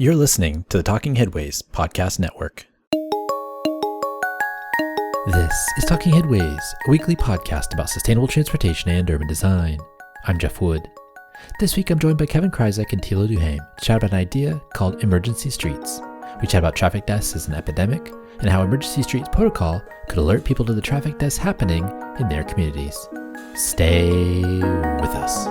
You're listening to the Talking Headways Podcast Network. This is Talking Headways, a weekly podcast about sustainable transportation and urban design. I'm Jeff Wood. This week I'm joined by Kevin Krizek and Tila Duhaime to chat about an idea called emergency streets. We chat about traffic deaths as an epidemic and how emergency streets protocol could alert people to the traffic deaths happening in their communities. Stay with us.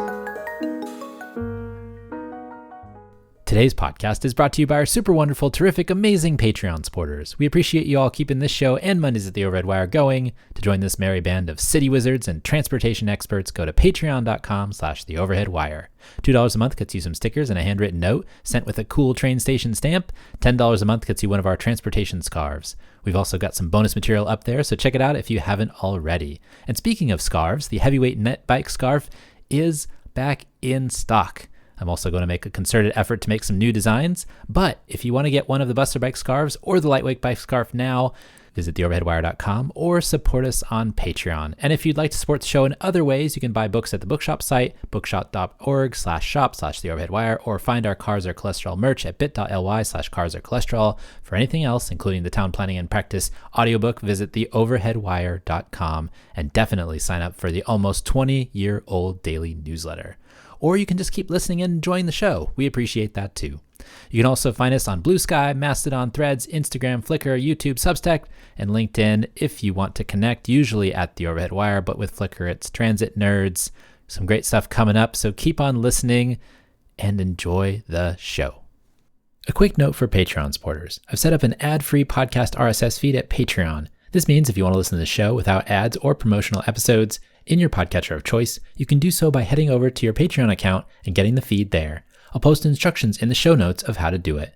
Today's podcast is brought to you by our super wonderful, terrific, amazing Patreon supporters. We appreciate you all keeping this show and Mondays at the Overhead Wire going. To join this merry band of city wizards and transportation experts, go to patreon.com/theoverheadwire. $2 a month gets you some stickers and a handwritten note sent with a cool train station stamp. $10 a month gets you one of our transportation scarves. We've also got some bonus material up there, so check it out if you haven't already. And speaking of scarves, the heavyweight net bike scarf is back in stock. I'm also going to make a concerted effort to make some new designs, but if you want to get one of the Buster Bike scarves or the Lightweight Bike scarf now, visit theoverheadwire.com or support us on Patreon. And if you'd like to support the show in other ways, you can buy books at the bookshop site, bookshop.org/shop/theoverheadwire, or find our Cars Are Cholesterol merch at bit.ly/carsarcholesterol. For anything else, including the Town Planning and Practice audiobook, visit theoverheadwire.com and definitely sign up for the almost 20-year-old daily newsletter. Or you can just keep listening and enjoying the show. We appreciate that too. You can also find us on Blue Sky, Mastodon, Threads, Instagram, Flickr, YouTube, Substack, and LinkedIn if you want to connect, usually at the Overhead Wire, but with Flickr, it's Transit Nerds. Some great stuff coming up, so keep on listening and enjoy the show. A quick note for Patreon supporters. I've set up an ad-free podcast RSS feed at Patreon. This means if you want to listen to the show without ads or promotional episodes in your podcatcher of choice, you can do so by heading over to your Patreon account and getting the feed there. I'll post instructions in the show notes of how to do it.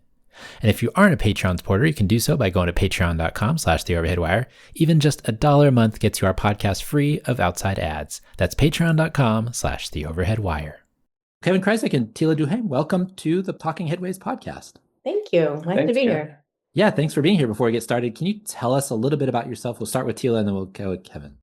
And if you aren't a Patreon supporter, you can do so by going to patreon.com/theoverheadwire. Even just $1 a month gets you our podcast free of outside ads. That's patreon.com/theoverheadwire. Kevin Krizek and Tila Duhaime, welcome to the Talking Headways podcast. Thank you. Nice to be here. Yeah, thanks for being here. Before we get started, can you tell us a little bit about yourself? We'll start with Tila and then we'll go with Kevin.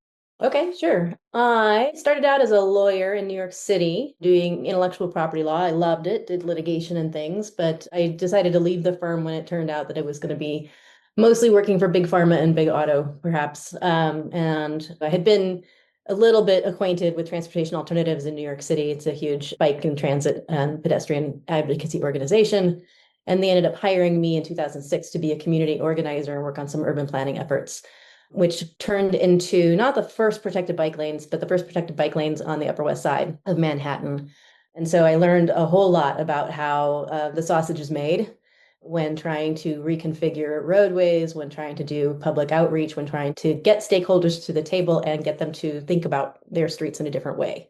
Okay, sure. I started out as a lawyer in New York City doing intellectual property law. I loved it, did litigation and things, but I decided to leave the firm when it turned out that it was going to be mostly working for big pharma and big auto, perhaps. And I had been a little bit acquainted with transportation alternatives in New York City. It's a huge bike and transit and pedestrian advocacy organization. And they ended up hiring me in 2006 to be a community organizer and work on some urban planning efforts, which turned into not the first protected bike lanes, but the first protected bike lanes on the Upper West Side of Manhattan. And so I learned a whole lot about how the sausage is made when trying to reconfigure roadways, when trying to do public outreach, when trying to get stakeholders to the table and get them to think about their streets in a different way.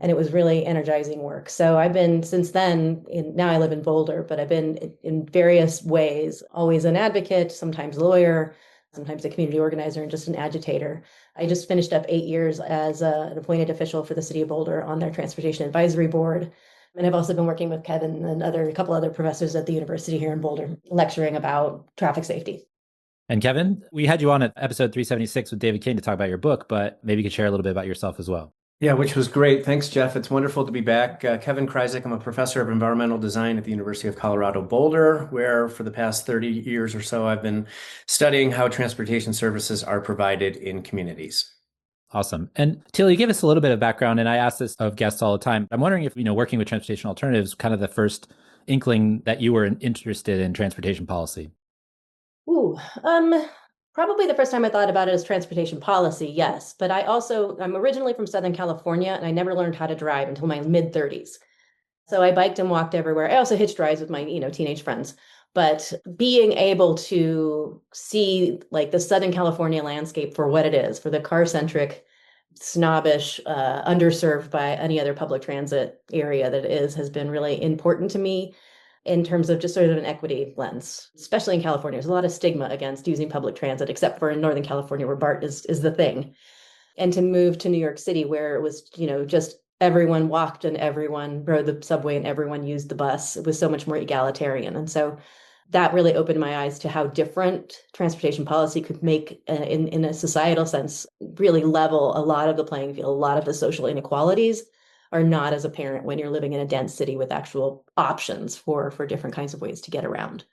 And it was really energizing work. So I've been since then, now I live in Boulder, but I've been in various ways, always an advocate, sometimes lawyer, sometimes a community organizer, and just an agitator. I just finished up 8 years as an appointed official for the city of Boulder on their transportation advisory board. And I've also been working with Kevin and a couple other professors at the university here in Boulder, lecturing about traffic safety. And Kevin, we had you on at episode 376 with David King to talk about your book, but maybe you could share a little bit about yourself as well. Yeah, which was great. Thanks, Jeff. It's wonderful to be back. Kevin Krizek, I'm a professor of environmental design at the University of Colorado Boulder, where for the past 30 years or so, I've been studying how transportation services are provided in communities. Awesome. And Tila, you gave us a little bit of background, and I ask this of guests all the time. I'm wondering if, working with transportation alternatives, kind of the first inkling that you were interested in transportation policy. Probably the first time I thought about it as transportation policy, yes. But I'm originally from Southern California, and I never learned how to drive until my mid-30s. So I biked and walked everywhere. I also hitched rides with my, teenage friends. But being able to see like the Southern California landscape for what it is, for the car-centric, snobbish, underserved by any other public transit area that it is, has been really important to me. In terms of just sort of an equity lens, especially in California. There's a lot of stigma against using public transit, except for in Northern California where BART is the thing. And to move to New York City where it was, just everyone walked and everyone rode the subway and everyone used the bus. It was so much more egalitarian. And so that really opened my eyes to how different transportation policy could make, in a societal sense, really level a lot of the playing field, a lot of the social inequalities are not as apparent when you're living in a dense city with actual options for different kinds of ways to get around.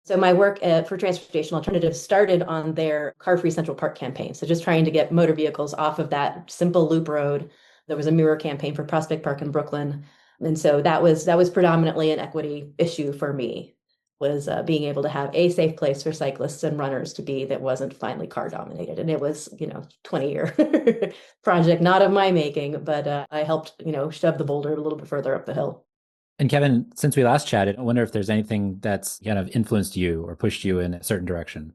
So my work for Transportation Alternatives started on their Car-Free Central Park campaign. So just trying to get motor vehicles off of that simple loop road. There was a mirror campaign for Prospect Park in Brooklyn. And so that was predominantly an equity issue for me, was being able to have a safe place for cyclists and runners to be that wasn't finally car dominated. And it was, 20-year project, not of my making, but I helped, shove the boulder a little bit further up the hill. And Kevin, since we last chatted, I wonder if there's anything that's kind of influenced you or pushed you in a certain direction.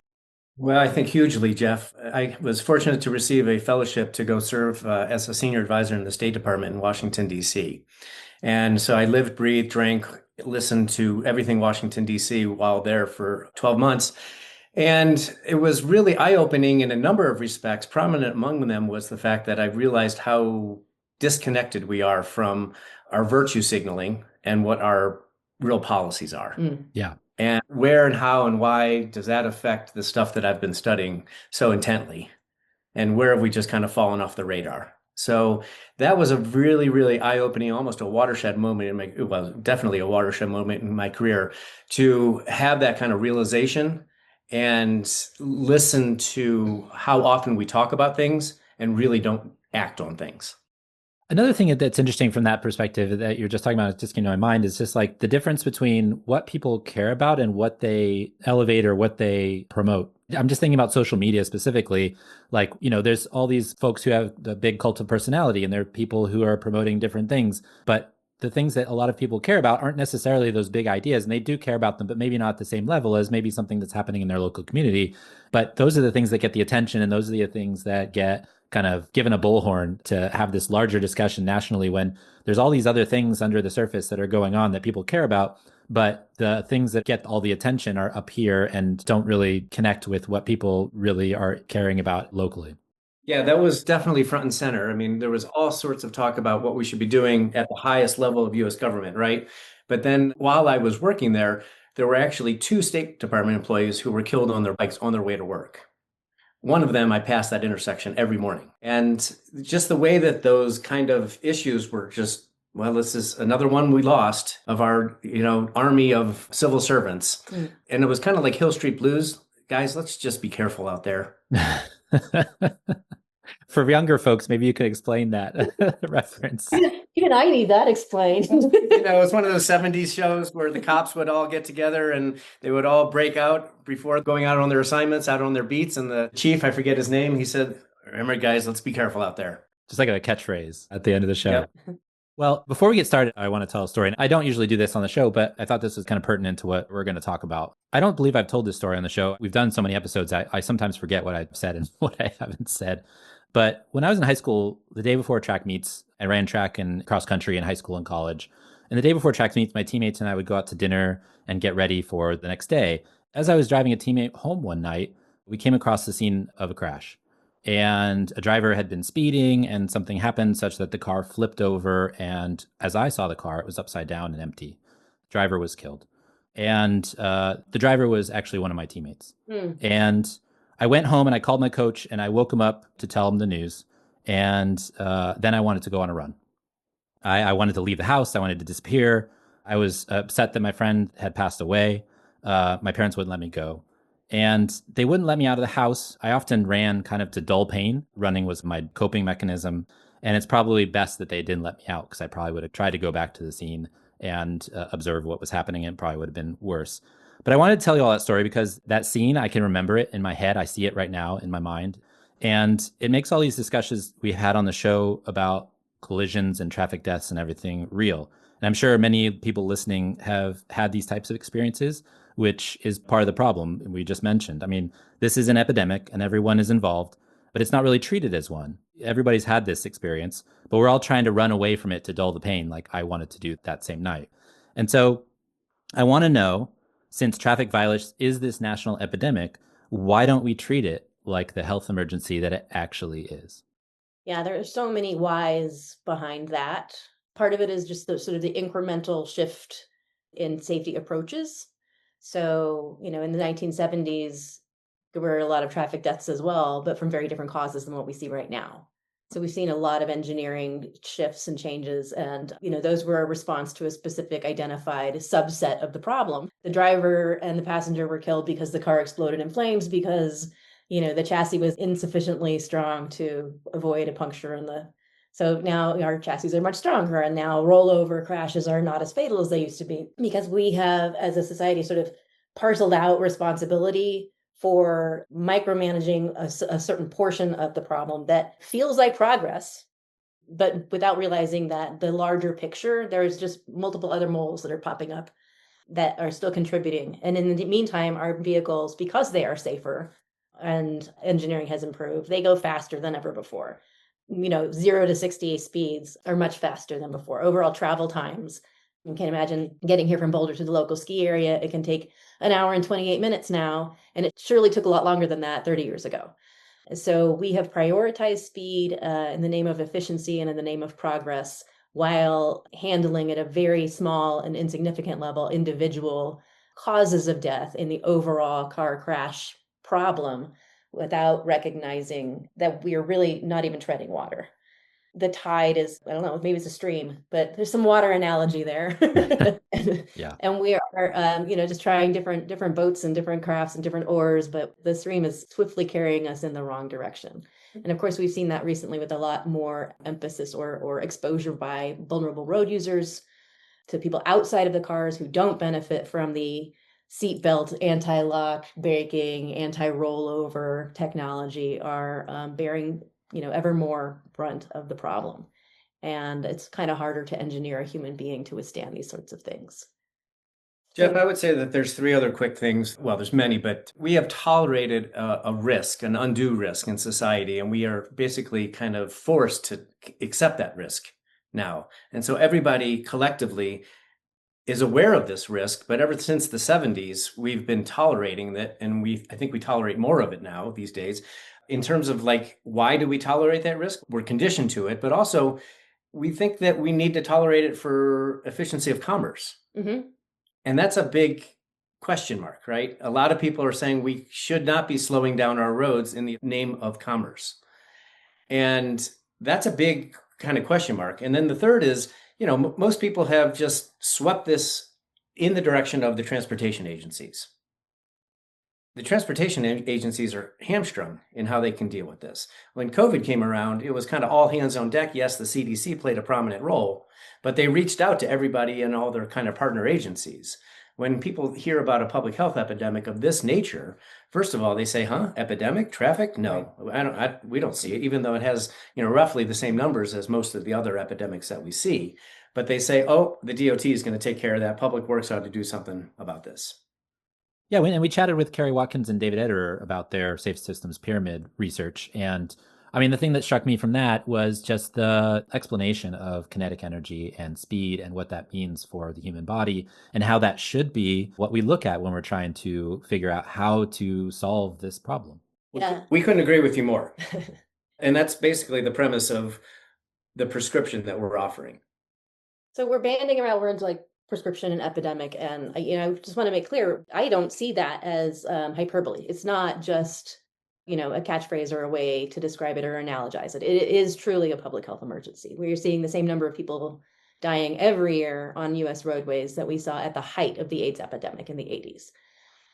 Well, I think hugely, Jeff. I was fortunate to receive a fellowship to go serve as a senior advisor in the State Department in Washington, D.C. And so I lived, breathed, drank, listened to everything Washington, D.C. while there for 12 months. And it was really eye-opening in a number of respects. Prominent among them was the fact that I realized how disconnected we are from our virtue signaling and what our real policies are. Yeah. And where and how and why does that affect the stuff that I've been studying so intently? And where have we just kind of fallen off the radar? So that was a really, really eye-opening, almost a watershed moment in my, well, definitely a watershed moment in my career to have that kind of realization and listen to how often we talk about things and really don't act on things. Another thing that's interesting from that perspective that you're just talking about, it just came to my mind, is just like the difference between what people care about and what they elevate or what they promote. I'm just thinking about social media specifically. Like, there's all these folks who have the big cult of personality, and there are people who are promoting different things. But the things that a lot of people care about aren't necessarily those big ideas, and they do care about them, but maybe not at the same level as maybe something that's happening in their local community. But those are the things that get the attention, and those are the things that get kind of given a bullhorn to have this larger discussion nationally, when there's all these other things under the surface that are going on that people care about, but the things that get all the attention are up here and don't really connect with what people really are caring about locally. Yeah, that was definitely front and center. I mean, there was all sorts of talk about what we should be doing at the highest level of US government, right? But then while I was working there were actually two State Department employees who were killed on their bikes on their way to work. One of them, I passed that intersection every morning. And just the way that those kind of issues were just, well, this is another one we lost of our, army of civil servants. And it was kind of like Hill Street Blues. Guys, let's just be careful out there. For younger folks, maybe you could explain that reference. Even I need that explained. It's one of those 70s shows where the cops would all get together and they would all break out before going out on their assignments, out on their beats. And the chief, I forget his name, he said, remember, guys, let's be careful out there. Just like a catchphrase at the end of the show. Yep. Well, before we get started, I want to tell a story. And I don't usually do this on the show, but I thought this was kind of pertinent to what we're going to talk about. I don't believe I've told this story on the show. We've done so many episodes, I sometimes forget what I've said and what I haven't said. But when I was in high school, the day before track meets, I ran track and cross country in high school and college. And the day before track meets, my teammates and I would go out to dinner and get ready for the next day. As I was driving a teammate home one night, we came across the scene of a crash. And a driver had been speeding, and something happened such that the car flipped over. And as I saw the car, it was upside down and empty. The driver was killed. And the driver was actually one of my teammates. And I went home and I called my coach and I woke him up to tell him the news. And then I wanted to go on a run. I wanted to leave the house. I wanted to disappear. I was upset that my friend had passed away. My parents wouldn't let me go. And they wouldn't let me out of the house. I often ran kind of to dull pain. Running was my coping mechanism. And it's probably best that they didn't let me out, because I probably would have tried to go back to the scene and observe what was happening. And it probably would have been worse. But I wanted to tell you all that story because that scene, I can remember it in my head. I see it right now in my mind. And it makes all these discussions we had on the show about collisions and traffic deaths and everything real. And I'm sure many people listening have had these types of experiences, which is part of the problem we just mentioned. I mean, this is an epidemic and everyone is involved, but it's not really treated as one. Everybody's had this experience, but we're all trying to run away from it to dull the pain, like I wanted to do that same night. And so I want to know, since traffic violence is this national epidemic, why don't we treat it like the health emergency that it actually is? Yeah, there are so many whys behind that. Part of it is just the sort of the incremental shift in safety approaches. So, in the 1970s, there were a lot of traffic deaths as well, but from very different causes than what we see right now. So we've seen a lot of engineering shifts and changes, and those were a response to a specific identified subset of the problem. The driver and the passenger were killed because the car exploded in flames because the chassis was insufficiently strong to avoid a puncture in the. So now our chassis are much stronger, and now rollover crashes are not as fatal as they used to be because we have, as a society, sort of parceled out responsibility for micromanaging a certain portion of the problem that feels like progress, but without realizing that the larger picture, there's just multiple other moles that are popping up that are still contributing. And in the meantime, our vehicles, because they are safer and engineering has improved, they go faster than ever before. 0 to 60 speeds are much faster than before. Overall travel times, you can imagine getting here from Boulder to the local ski area. It can take an hour and 28 minutes now, and it surely took a lot longer than that 30 years ago. So we have prioritized speed in the name of efficiency and in the name of progress, while handling at a very small and insignificant level individual causes of death in the overall car crash problem, without recognizing that we are really not even treading water. The tide is, I don't know, maybe it's a stream, but there's some water analogy there. Yeah. And we are, just trying different boats and different crafts and different oars, but the stream is swiftly carrying us in the wrong direction. And of course, we've seen that recently with a lot more emphasis or exposure by vulnerable road users to people outside of the cars who don't benefit from the seatbelt, anti-lock braking, anti-rollover technology are bearing, ever more brunt of the problem. And it's kind of harder to engineer a human being to withstand these sorts of things. Jeff, I would say that there's three other quick things. Well, there's many, but we have tolerated a risk, an undue risk in society, and we are basically kind of forced to accept that risk now. And so everybody collectively is aware of this risk, but ever since the 70s, we've been tolerating that, and I think we tolerate more of it now these days. In terms of like, why do we tolerate that risk? We're conditioned to it, but also we think that we need to tolerate it for efficiency of commerce. Mm-hmm. And that's a big question mark, right? A lot of people are saying we should not be slowing down our roads in the name of commerce. And that's a big kind of question mark. And then the third is, most people have just swept this in the direction of the transportation agencies. The transportation agencies are hamstrung in how they can deal with this. When COVID came around, it was kind of all hands on deck. Yes, the CDC played a prominent role, but they reached out to everybody and all their kind of partner agencies. When people hear about a public health epidemic of this nature, first of all, they say, "Huh? Epidemic? Traffic? No, we don't see it," even though it has, roughly the same numbers as most of the other epidemics that we see. But they say, "Oh, the DOT is going to take care of that. Public Works ought to do something about this." Yeah, and we chatted with Kerry Watkins and David Ederer about their safe systems pyramid research. And I mean, the thing that struck me from that was just the explanation of kinetic energy and speed and what that means for the human body and how that should be what we look at when we're trying to figure out how to solve this problem. Yeah. We couldn't agree with you more. And that's basically the premise of the prescription that we're offering. So we're banding around words like prescription and epidemic, and I just want to make clear, I don't see that as hyperbole. It's not just a catchphrase or a way to describe it or analogize it. It is truly a public health emergency. We're seeing the same number of people dying every year on U.S. roadways that we saw at the height of the AIDS epidemic in the 80s.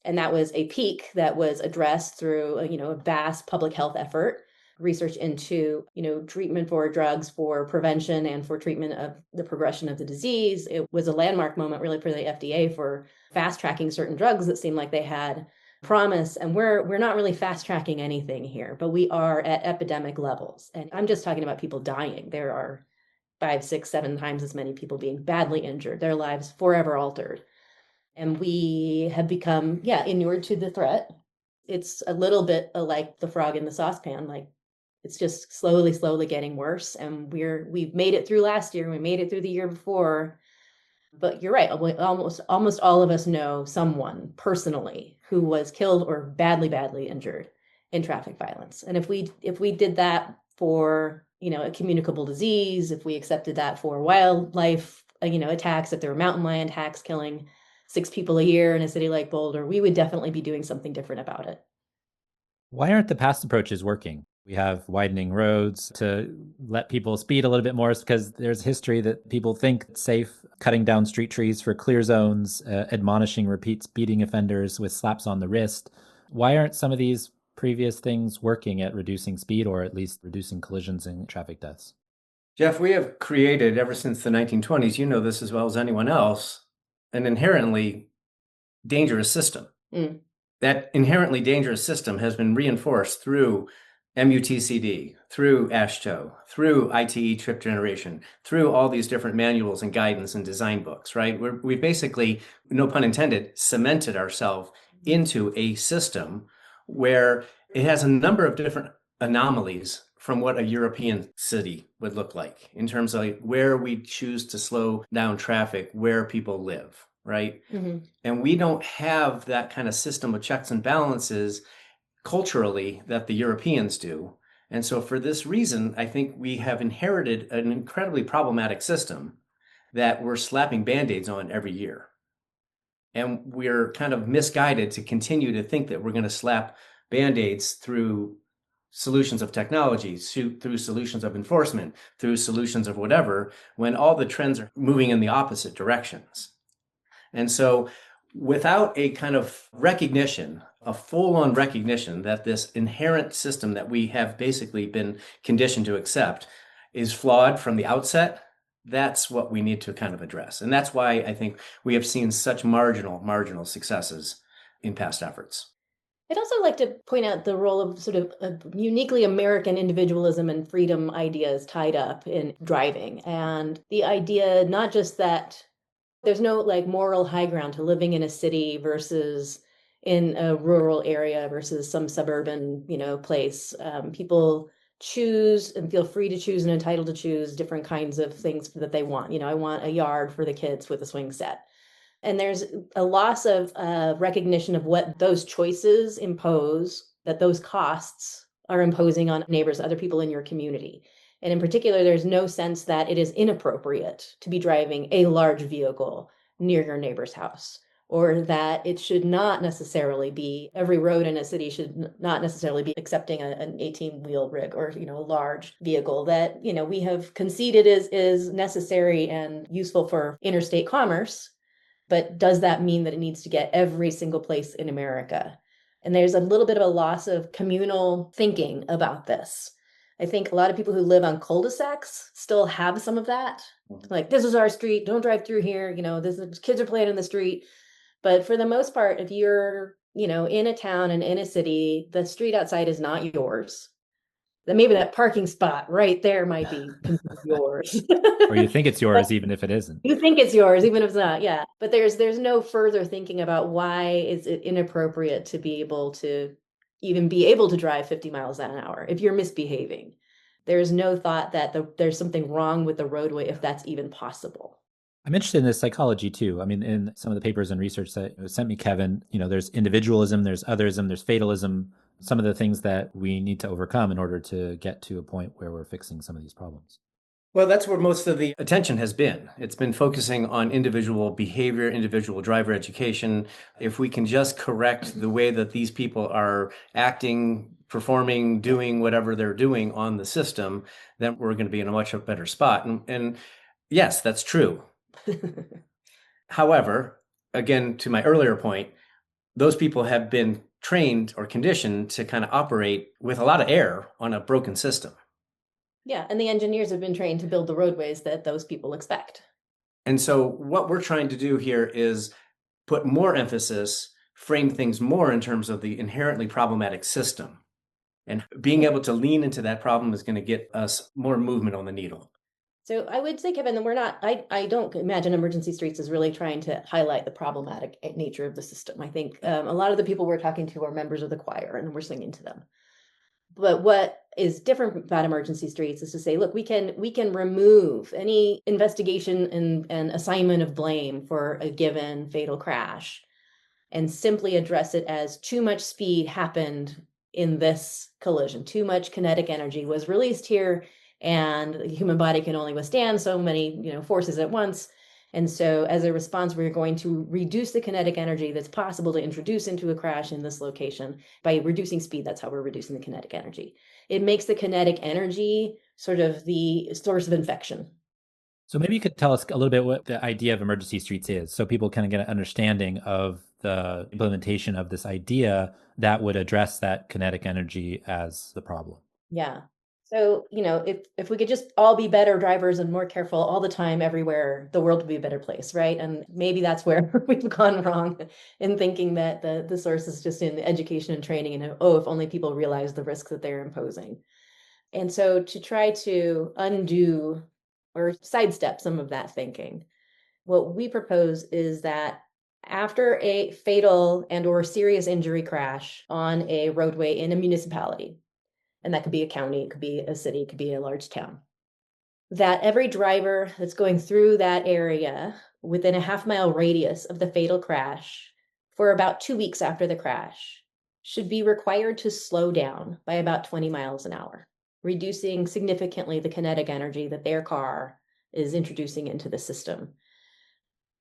And that was a peak that was addressed through a vast public health effort, research into treatment for drugs for prevention and for treatment of the progression of the disease. It was a landmark moment really for the FDA for fast tracking certain drugs that seemed like they had promise. And we're not really fast tracking anything here, but we are at epidemic levels. And I'm just talking about people dying. There are 5, 6, 7 times as many people being badly injured, their lives forever altered. And we have become, inured to the threat. It's a little bit like the frog in the saucepan. Like, it's just slowly getting worse. And we've made it through last year. We made it through the year before. But you're right. Almost all of us know someone personally who was killed or badly injured in traffic violence. And if we did that for a communicable disease, if we accepted that for wildlife attacks, if there were mountain lion attacks killing 6 people a year in a city like Boulder, we would definitely be doing something different about it. Why aren't the past approaches working? We have widening roads to let people speed a little bit more because there's history that people think it's safe cutting down street trees for clear zones, admonishing repeat speeding offenders with slaps on the wrist. Why aren't some of these previous things working at reducing speed or at least reducing collisions and traffic deaths? Jeff, we have created ever since the 1920s, you know this as well as anyone else, an inherently dangerous system. Mm. That inherently dangerous system has been reinforced through MUTCD, through AASHTO, through ITE trip generation, through all these different manuals and guidance and design books, right? We basically, no pun intended, cemented ourselves into a system where it has a number of different anomalies from what a European city would look like in terms of like where we choose to slow down traffic, where people live, right? Mm-hmm. And we don't have that kind of system of checks and balances culturally that the Europeans do. And so for this reason, I think we have inherited an incredibly problematic system that we're slapping band-aids on every year. And we're kind of misguided to continue to think that we're going to slap band-aids through solutions of technology, through solutions of enforcement, through solutions of whatever, when all the trends are moving in the opposite directions. And so without a kind of recognition, a full-on recognition that this inherent system that we have basically been conditioned to accept is flawed from the outset, that's what we need to kind of address. And that's why I think we have seen such marginal successes in past efforts. I'd also like to point out the role of sort of uniquely American individualism and freedom ideas tied up in driving. And the idea, not just that there's no like moral high ground to living in a city versus in a rural area versus some suburban, place. People choose and feel free to choose and entitled to choose different kinds of things that they want. I want a yard for the kids with a swing set. And there's a loss of recognition of what those choices impose, that those costs are imposing on neighbors, other people in your community. And in particular, there's no sense that it is inappropriate to be driving a large vehicle near your neighbor's house, or that it should not necessarily be, every road in a city should not necessarily be accepting an 18-wheel rig or, a large vehicle that, we have conceded is necessary and useful for interstate commerce. But does that mean that it needs to get every single place in America? And there's a little bit of a loss of communal thinking about this. I think a lot of people who live on cul-de-sacs still have some of that. Like, this is our street, don't drive through here, kids are playing in the street. But for the most part, if you're, in a town and in a city, the street outside is not yours. Then maybe that parking spot right there might be considered yours. Or you think it's yours even if it isn't. You think it's yours, even if it's not, yeah. But there's no further thinking about why is it inappropriate to be able to even be able to drive 50 miles an hour if you're misbehaving. There's no thought that there's something wrong with the roadway if that's even possible. I'm interested in this psychology too. I mean, in some of the papers and research that sent me, Kevin, there's individualism, there's otherism, there's fatalism, some of the things that we need to overcome in order to get to a point where we're fixing some of these problems. Well, that's where most of the attention has been. It's been focusing on individual behavior, individual driver education. If we can just correct the way that these people are acting, performing, doing whatever they're doing on the system, then we're going to be in a much better spot. And yes, that's true. However, again, to my earlier point, those people have been trained or conditioned to kind of operate with a lot of air on a broken system. Yeah, and the engineers have been trained to build the roadways that those people expect. And so what we're trying to do here is put more emphasis, frame things more in terms of the inherently problematic system. And being able to lean into that problem is going to get us more movement on the needle. So I would say, Kevin, that I don't imagine Emergency Streets is really trying to highlight the problematic nature of the system. I think a lot of the people we're talking to are members of the choir and we're singing to them. But what is different about Emergency Streets is to say, look, we can remove any investigation and assignment of blame for a given fatal crash and simply address it as too much speed happened in this collision. Too much kinetic energy was released here, and the human body can only withstand so many, forces at once. And so, as a response, we're going to reduce the kinetic energy that's possible to introduce into a crash in this location. By reducing speed, that's how we're reducing the kinetic energy. It makes the kinetic energy sort of the source of infection. So maybe you could tell us a little bit what the idea of emergency streets is, so people kind of get an understanding of the implementation of this idea that would address that kinetic energy as the problem. Yeah. So, if we could just all be better drivers and more careful all the time, everywhere, the world would be a better place, right? And maybe that's where we've gone wrong in thinking that the source is just in education and training, and oh, if only people realize the risks that they're imposing. And so to try to undo or sidestep some of that thinking, what we propose is that after a fatal and or serious injury crash on a roadway in a municipality, and that could be a county, it could be a city, it could be a large town, that every driver that's going through that area within a half-mile radius of the fatal crash for about 2 weeks after the crash should be required to slow down by about 20 miles an hour, reducing significantly the kinetic energy that their car is introducing into the system.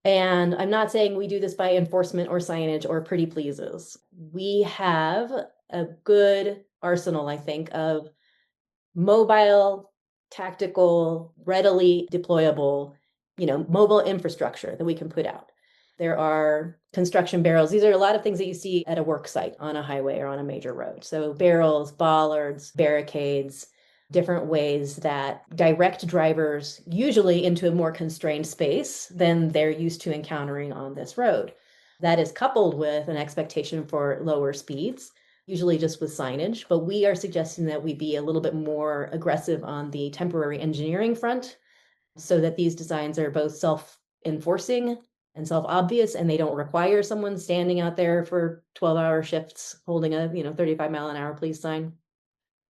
And I'm not saying we do this by enforcement or signage or pretty pleases. We have a good arsenal, I think, of mobile, tactical, readily deployable, mobile infrastructure that we can put out. There are construction barrels. These are a lot of things that you see at a work site on a highway or on a major road. So barrels, bollards, barricades, different ways that direct drivers usually into a more constrained space than they're used to encountering on this road. That is coupled with an expectation for lower speeds, usually just with signage, but we are suggesting that we be a little bit more aggressive on the temporary engineering front so that these designs are both self-enforcing and self-obvious, and they don't require someone standing out there for 12-hour shifts holding a 35-mile-an-hour police sign.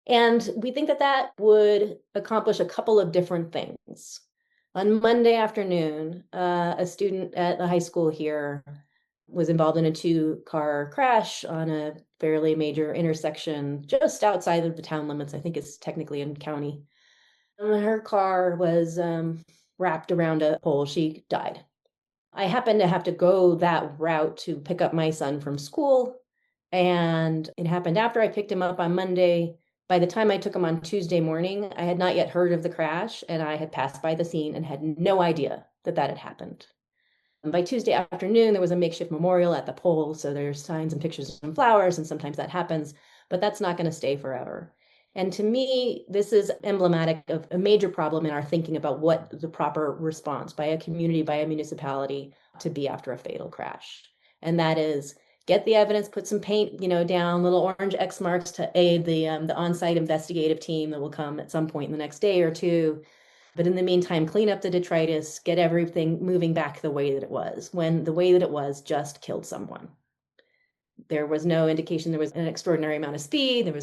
And we think that that would accomplish a couple of different things. On Monday afternoon, a student at the high school here was involved in a two-car crash on a fairly major intersection just outside of the town limits. I think it's technically in county. Her car was wrapped around a pole. She died. I happened to have to go that route to pick up my son from school, and it happened after I picked him up on Monday. By the time I took him on Tuesday morning, I had not yet heard of the crash, and I had passed by the scene and had no idea that that had happened. And by Tuesday afternoon, there was a makeshift memorial at the pole, so there's signs and pictures and flowers, and sometimes that happens, but that's not going to stay forever. And to me, this is emblematic of a major problem in our thinking about what the proper response by a community, by a municipality to be after a fatal crash. And that is get the evidence, put some paint, down, little orange X marks to aid the on-site investigative team that will come at some point in the next day or two. But in the meantime, clean up the detritus, get everything moving back the way that it was, when the way that it was just killed someone. There was no indication there was an extraordinary amount of speed.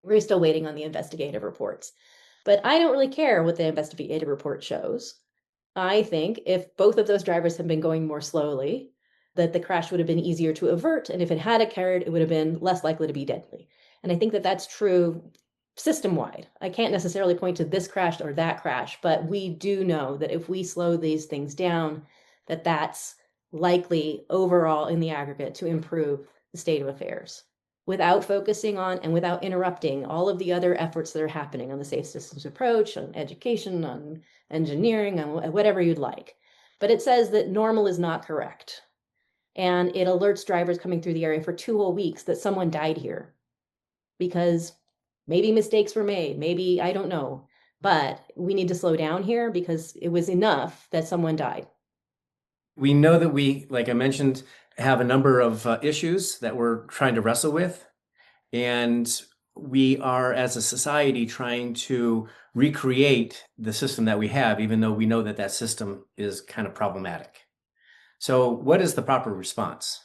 We're still waiting on the investigative reports. But I don't really care what the investigative report shows. I think if both of those drivers had been going more slowly, that the crash would have been easier to avert. And if it had occurred, it would have been less likely to be deadly. And I think that that's true system-wide. I can't necessarily point to this crash or that crash, but we do know that if we slow these things down, that that's likely overall in the aggregate to improve the state of affairs without focusing on and without interrupting all of the other efforts that are happening on the safe systems approach, on education, on engineering, on whatever you'd like. But it says that normal is not correct. And it alerts drivers coming through the area for 2 whole weeks that someone died here because maybe mistakes were made, maybe, I don't know, but we need to slow down here because it was enough that someone died. We know that we, like I mentioned, have a number of issues that we're trying to wrestle with. And we are, as a society, trying to recreate the system that we have, even though we know that that system is kind of problematic. So what is the proper response?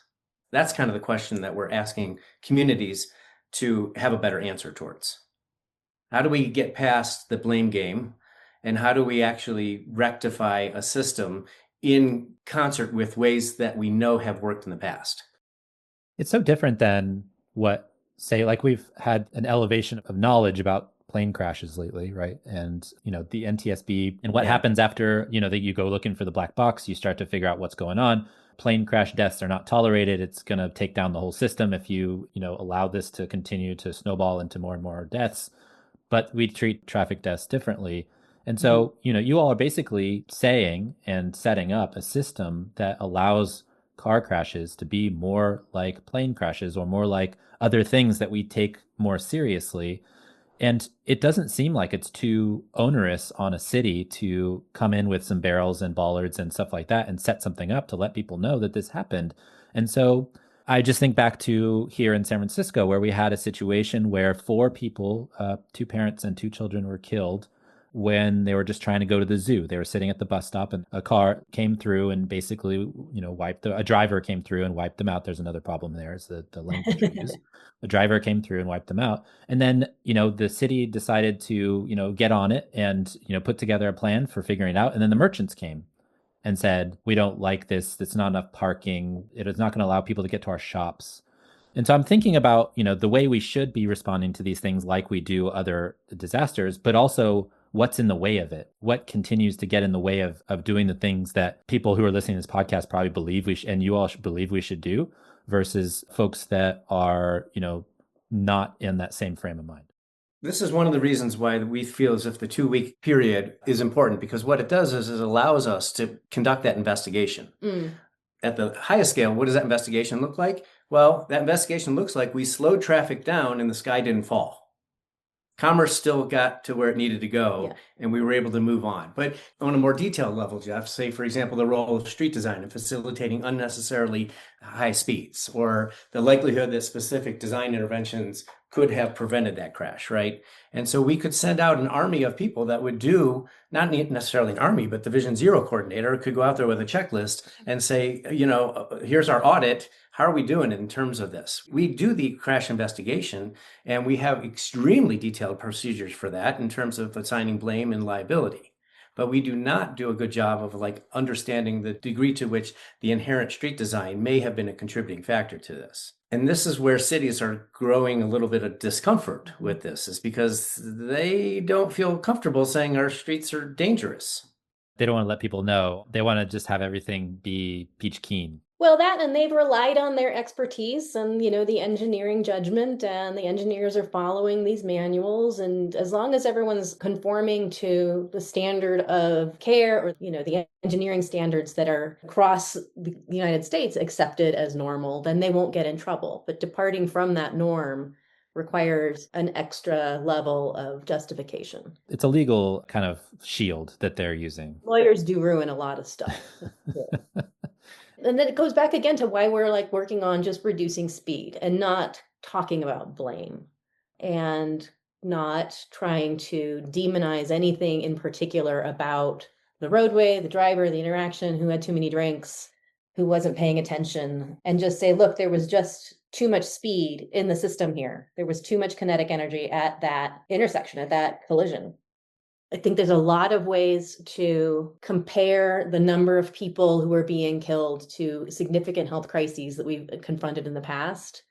That's kind of the question that we're asking communities to have a better answer towards. How do we get past the blame game? And how do we actually rectify a system in concert with ways that we know have worked in the past? It's so different than what, say, like we've had an elevation of knowledge about plane crashes lately, right? And, the NTSB and what happens after, that you go looking for the black box, you start to figure out what's going on. Plane crash deaths are not tolerated. It's going to take down the whole system if you, allow this to continue to snowball into more and more deaths. But we treat traffic deaths differently. And so, you all are basically saying and setting up a system that allows car crashes to be more like plane crashes or more like other things that we take more seriously. And it doesn't seem like it's too onerous on a city to come in with some barrels and bollards and stuff like that and set something up to let people know that this happened. And so I just think back to here in San Francisco, where we had a situation where four people, two parents and two children, were killed when they were just trying to go to the zoo. They were sitting at the bus stop and a car came through and basically, a driver came through and wiped them out. There's another problem there, is the language we use. The driver came through and wiped them out. And then, the city decided to, get on it and, put together a plan for figuring it out. And then the merchants came and said, we don't like this. It's not enough parking. It is not going to allow people to get to our shops. And so I'm thinking about, the way we should be responding to these things like we do other disasters, but also what's in the way of it? What continues to get in the way of doing the things that people who are listening to this podcast probably believe and you all should believe we should do, versus folks that are, not in that same frame of mind? This is one of the reasons why we feel as if the 2-week period is important, because what it does is it allows us to conduct that investigation. At the highest scale, what does that investigation look like? Well, that investigation looks like we slowed traffic down and the sky didn't fall. Commerce still got to where it needed to go, and we were able to move on. But on a more detailed level, Jeff, say, for example, the role of street design in facilitating unnecessarily high speeds, or the likelihood that specific design interventions could have prevented that crash, right? And so we could send out an army of people that would do, not necessarily an army, but the Vision Zero coordinator could go out there with a checklist and say, here's our audit. How are we doing in terms of this? We do the crash investigation, and we have extremely detailed procedures for that in terms of assigning blame and liability. But we do not do a good job of understanding the degree to which the inherent street design may have been a contributing factor to this. And this is where cities are growing a little bit of discomfort with this, is because they don't feel comfortable saying our streets are dangerous. They don't want to let people know. They want to just have everything be peach keen. Well, and they've relied on their expertise and, the engineering judgment, and the engineers are following these manuals. And as long as everyone's conforming to the standard of care, or, the engineering standards that are across the United States accepted as normal, then they won't get in trouble. But departing from that norm requires an extra level of justification. It's a legal kind of shield that they're using. Lawyers do ruin a lot of stuff. And then it goes back again to why we're working on just reducing speed and not talking about blame, and not trying to demonize anything in particular about the roadway, the driver, the interaction, who had too many drinks, who wasn't paying attention, and just say, look, there was just too much speed in the system here. There was too much kinetic energy at that intersection, at that collision. I think there's a lot of ways to compare the number of people who are being killed to significant health crises that we've confronted in the past.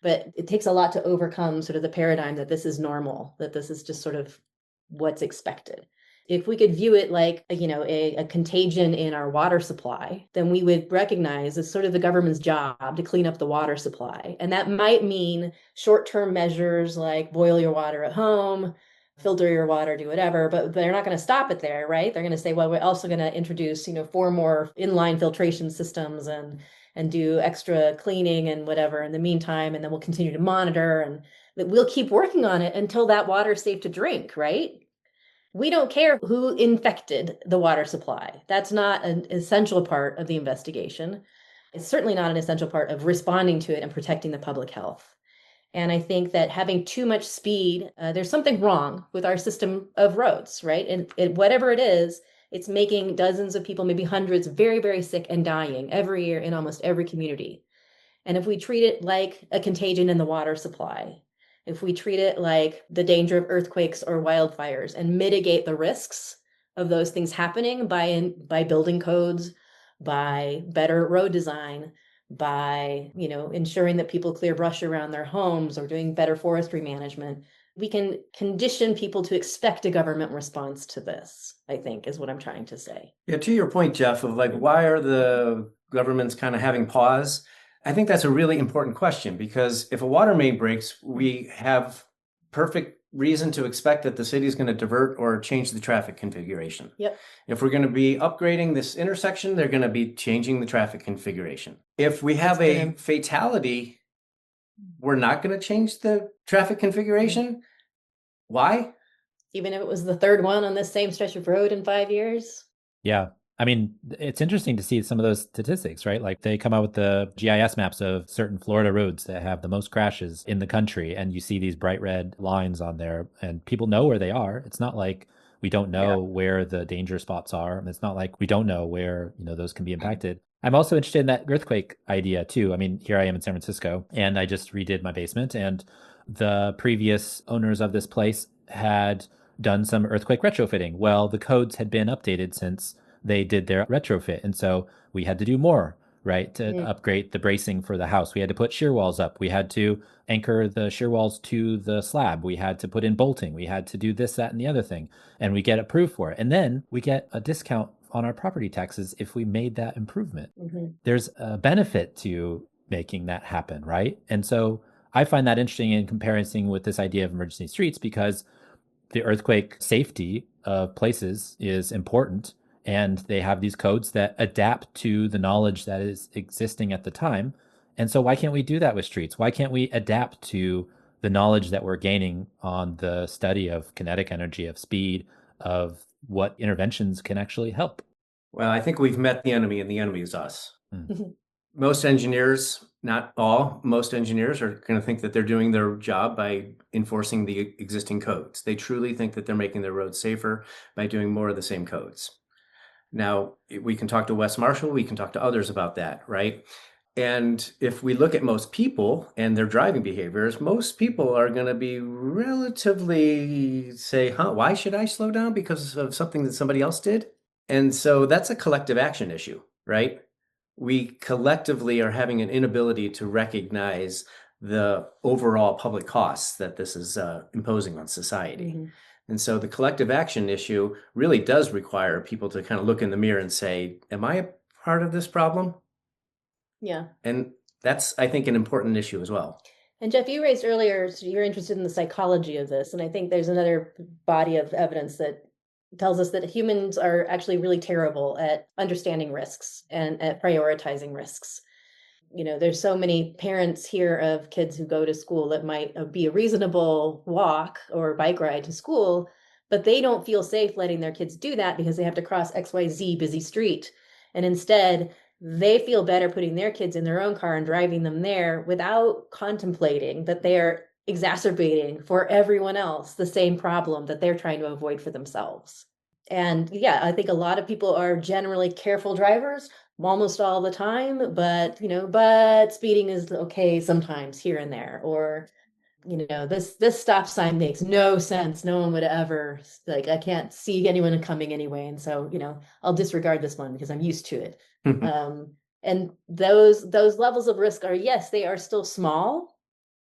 But it takes a lot to overcome sort of the paradigm that this is normal, that this is just sort of what's expected. If we could view it like, a contagion in our water supply, then we would recognize it's sort of the government's job to clean up the water supply. And that might mean short-term measures like boil your water at home, filter your water, do whatever, but they're not going to stop it there, right? They're going to say, well, we're also going to introduce, 4 more inline filtration systems and do extra cleaning and whatever in the meantime, and then we'll continue to monitor, and that we'll keep working on it until that water is safe to drink, right? We don't care who infected the water supply. That's not an essential part of the investigation. It's certainly not an essential part of responding to it and protecting the public health. And I think that having too much speed, there's something wrong with our system of roads, right? And whatever it is, it's making dozens of people, maybe hundreds, very, very sick and dying every year in almost every community. And if we treat it like a contagion in the water supply, if we treat it like the danger of earthquakes or wildfires and mitigate the risks of those things happening by building codes, by better road design, by, ensuring that people clear brush around their homes or doing better forestry management, We can condition people to expect a government response to this, I think, is what I'm trying to say. Yeah, to your point, Jeff, of like, why are the governments kind of having pause? I think that's a really important question because if a water main breaks, we have perfect reason to expect that the city is going to divert or change the traffic configuration. Yep. If we're going to be upgrading this intersection, they're going to be changing the traffic configuration. If we have a fatality, we're not going to change the traffic configuration. Why? Even if it was the third one on this same stretch of road in 5 years. Yeah. I mean, it's interesting to see some of those statistics, right? Like they come out with the GIS maps of certain Florida roads that have the most crashes in the country. And you see these bright red lines on there, and people know where they are. It's not like we don't know where the danger spots are. It's not like we don't know where, those can be impacted. I'm also interested in that earthquake idea too. I mean, here I am in San Francisco, and I just redid my basement, and the previous owners of this place had done some earthquake retrofitting. Well, the codes had been updated since they did their retrofit. And so we had to do more, right, to upgrade the bracing for the house. We had to put shear walls up. We had to anchor the shear walls to the slab. We had to put in bolting. We had to do this, that, and the other thing. And we get approved for it. And then we get a discount on our property taxes if we made that improvement. There's a benefit to making that happen, right? And so I find that interesting in comparison with this idea of emergency streets because the earthquake safety of places is important, and they have these codes that adapt to the knowledge that is existing at the time. And so why can't we do that with streets? Why can't we adapt to the knowledge that we're gaining on the study of kinetic energy, of speed, of what interventions can actually help? Well, I think we've met the enemy, and the enemy is us. Most engineers, not all, most engineers are going to think that they're doing their job by enforcing the existing codes. They truly think that they're making their roads safer by doing more of the same codes. Now, we can talk to Wes Marshall, we can talk to others about that, right? And if we look at most people and their driving behaviors, most people are going to be relatively say, why should I slow down because of something that somebody else did? And so that's a collective action issue, right? We collectively are having an inability to recognize the overall public costs that this is imposing on society. And so the collective action issue really does require people to kind of look in the mirror and say, am I a part of this problem? Yeah. And that's, I think, an important issue as well. And Jeff, you raised earlier, so you're interested in the psychology of this. And I think there's another body of evidence that tells us that humans are actually really terrible at understanding risks and at prioritizing risks. There's so many parents here of kids who go to school that might be a reasonable walk or bike ride to school, but they don't feel safe letting their kids do that because they have to cross XYZ busy street. And instead, they feel better putting their kids in their own car and driving them there without contemplating that they are exacerbating for everyone else the same problem that they're trying to avoid for themselves. And yeah, I think a lot of people are generally careful drivers almost all the time, but speeding is okay sometimes here and there. Or this stop sign makes no sense. No one would ever, like, I can't see anyone coming anyway, and so I'll disregard this one because I'm used to it. And those levels of risk are, yes, they are still small,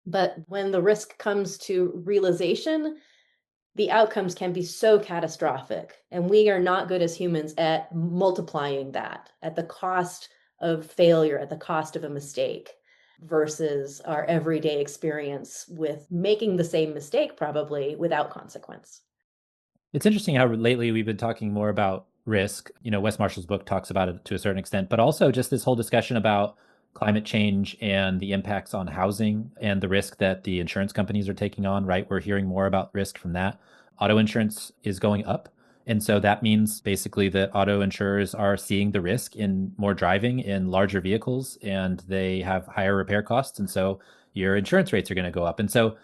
but when the risk comes to realization, the outcomes can be so catastrophic. And we are not good as humans at multiplying that at the cost of failure, at the cost of a mistake, versus our everyday experience with making the same mistake probably without consequence. It's interesting how lately we've been talking more about risk. Wes Marshall's book talks about it to a certain extent, but also just this whole discussion about climate change and the impacts on housing and the risk that the insurance companies are taking on, right? We're hearing more about risk from that. Auto insurance is going up. And so that means basically that auto insurers are seeing the risk in more driving in larger vehicles, and they have higher repair costs. And so your insurance rates are going to go up. And so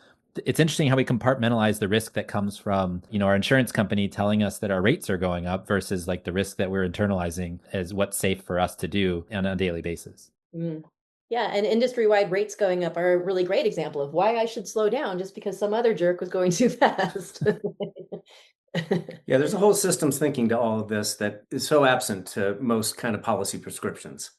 it's interesting how we compartmentalize the risk that comes from, our insurance company telling us that our rates are going up versus like the risk that we're internalizing as what's safe for us to do on a daily basis. Yeah, and industry-wide rates going up are a really great example of why I should slow down just because some other jerk was going too fast. Yeah, there's a whole systems thinking to all of this that is so absent to most kind of policy prescriptions.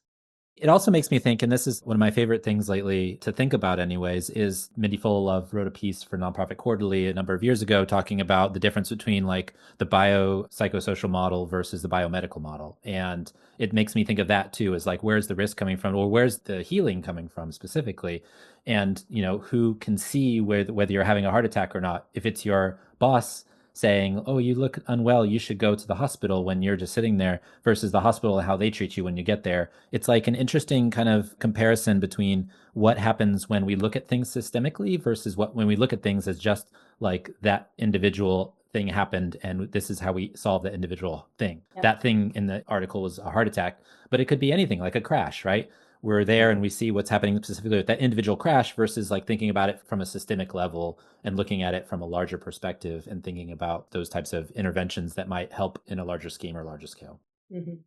It also makes me think, and this is one of my favorite things lately to think about, anyways, is Mindy Full wrote a piece for Nonprofit Quarterly a number of years ago talking about the difference between like the biopsychosocial model versus the biomedical model. And it makes me think of that too, as like, where's the risk coming from, or where's the healing coming from specifically? And, who can see whether you're having a heart attack or not? If it's your boss saying, "Oh, you look unwell, you should go to the hospital," when you're just sitting there, versus the hospital, how they treat you when you get there. It's like an interesting kind of comparison between what happens when we look at things systemically versus when we look at things as just like that individual thing happened and this is how we solve the individual thing. Yep. That thing in the article was a heart attack, but it could be anything like a crash, right? We're there and we see what's happening specifically with that individual crash versus like thinking about it from a systemic level and looking at it from a larger perspective and thinking about those types of interventions that might help in a larger scheme or larger scale. Mm-hmm.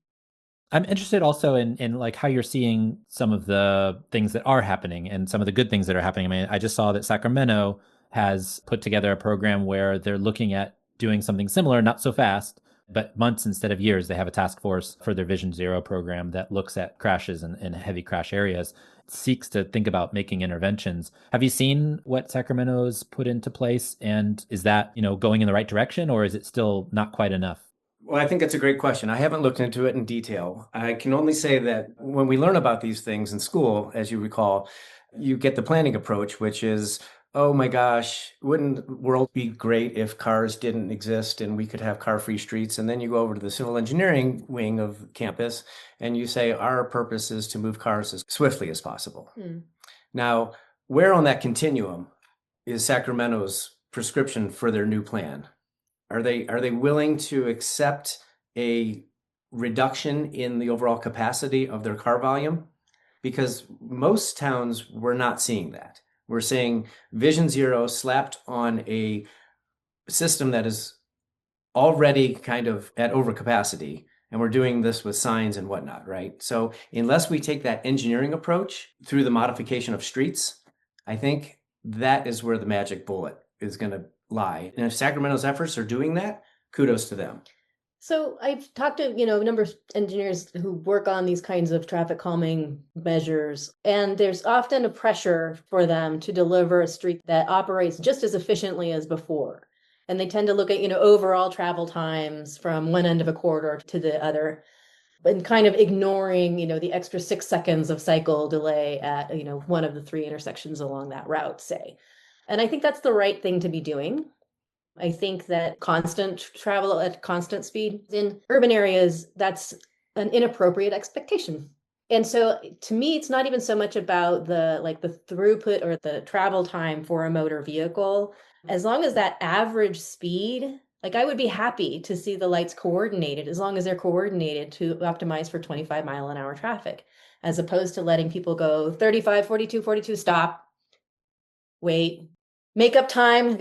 I'm interested also in like how you're seeing some of the things that are happening and some of the good things that are happening. I mean, I just saw that Sacramento has put together a program where they're looking at doing something similar, not so fast, but months instead of years. They have a task force for their Vision Zero program that looks at crashes in heavy crash areas, seeks to think about making interventions. Have you seen what Sacramento's put into place? And is that, going in the right direction, or is it still not quite enough? Well, I think that's a great question. I haven't looked into it in detail. I can only say that when we learn about these things in school, as you recall, you get the planning approach, which is, oh my gosh, wouldn't the world be great if cars didn't exist and we could have car-free streets? And then you go over to the civil engineering wing of campus and you say, our purpose is to move cars as swiftly as possible. Now, where on that continuum is Sacramento's prescription for their new plan? Are they willing to accept a reduction in the overall capacity of their car volume? Because most towns, we're not seeing that. We're seeing Vision Zero slapped on a system that is already kind of at overcapacity, and we're doing this with signs and whatnot, right? So unless we take that engineering approach through the modification of streets, I think that is where the magic bullet is going to lie. And if Sacramento's efforts are doing that, kudos to them. So I've talked to, a number of engineers who work on these kinds of traffic calming measures, and there's often a pressure for them to deliver a street that operates just as efficiently as before. And they tend to look at, overall travel times from one end of a corridor to the other, and kind of ignoring, the extra 6 seconds of cycle delay at, one of the 3 intersections along that route, say. And I think that's the right thing to be doing. I think that constant travel at constant speed in urban areas, that's an inappropriate expectation. And so to me, it's not even so much about the throughput or the travel time for a motor vehicle. As long as that average speed, like I would be happy to see the lights coordinated as long as they're coordinated to optimize for 25-mile-an-hour traffic, as opposed to letting people go 35, 42, 42, stop, wait, make up time,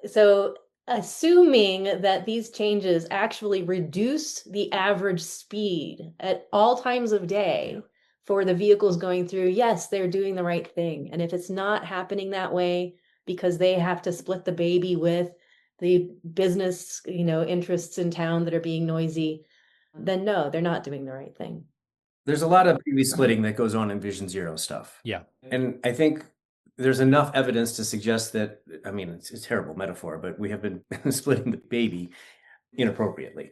so assuming that these changes actually reduce the average speed at all times of day for the vehicles going through, yes, they're doing the right thing. And if it's not happening that way because they have to split the baby with the business, interests in town that are being noisy, then no, they're not doing the right thing. There's a lot of baby splitting that goes on in Vision Zero stuff. Yeah. And I think there's enough evidence to suggest that, I mean, it's a terrible metaphor, but we have been splitting the baby inappropriately.